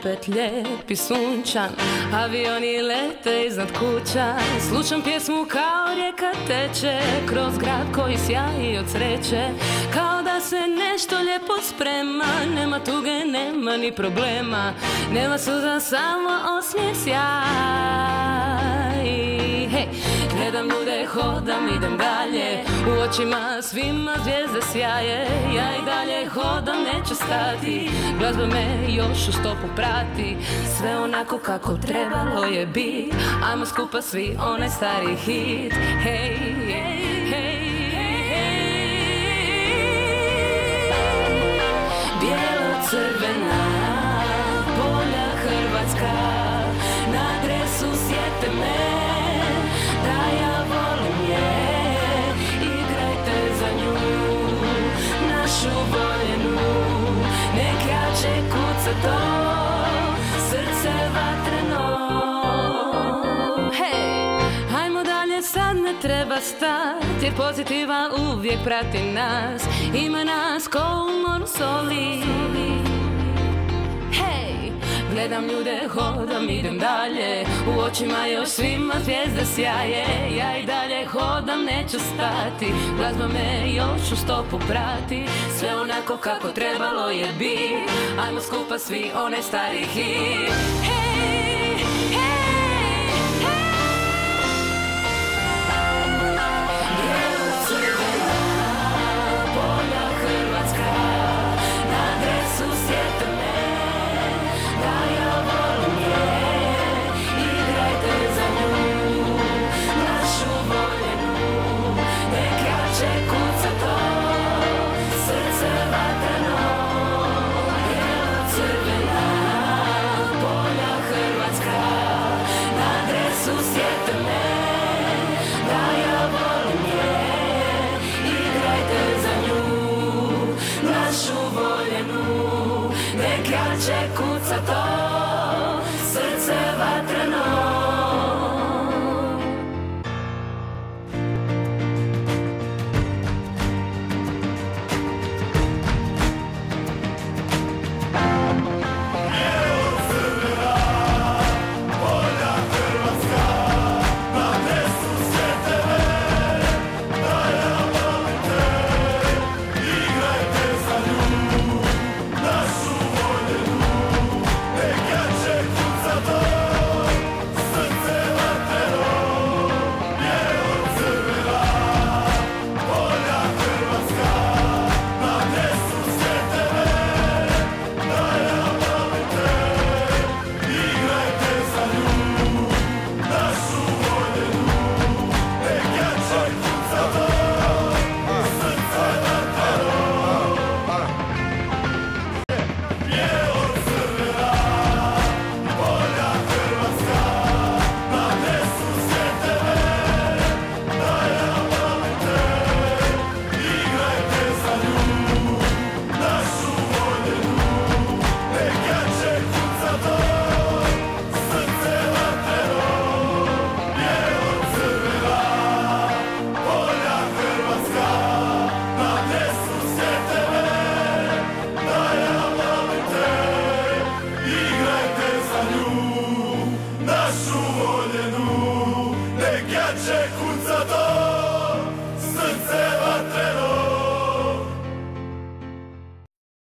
opet lijep i sunčan, avioni lete iznad kuća. Slušam pjesmu kao rijeka teče kroz grad koji sjaji od sreće, kao da se nešto lijepo sprema. Nema tuge, nema ni problema, nema suza, samo osmijeh, sjaj. Hej, gledam ljude, hodam, idem dalje, u očima svima zvijezde sjaje. Ja i dalje hodam, neću stati, glazba me još u stopu prati. Sve onako kako trebalo je bit, ajmo skupa svi onaj stari hit. Hej, hej, hej, hej. Bijelo-crvena polja Hrvatska, na dresu sjete me da ja volim je. Igrajte za nju, našu voljenu, nek jače kuca to srce vatreno. Hej, hajmo dalje, sad ne treba stat, jer pozitiva uvijek prati nas. Ima nas ko u moru soli. Hej, gledam ljude, hodam, idem dalje, u očima još svima zvijezde sjaje. Ja i dalje hodam, neću stati, glazba me još u stopu prati. Sve onako kako trebalo je bit, ajmo skupa svi onaj stari hit. Hej, hej, hej. Bijelo-crvena polja Hrvatska, na dresu sjete me da ja volim je. Igrajte za nju, našu voljenu, nek jače kuca to srce vatreno. Bijelo-crvena polja Hrvatska, na dresu sjete me da ja volim je. Igrajte za nju, našu voljenu, nek jače kuca to srce vatreno. Našu voljenu, nek jače kuca to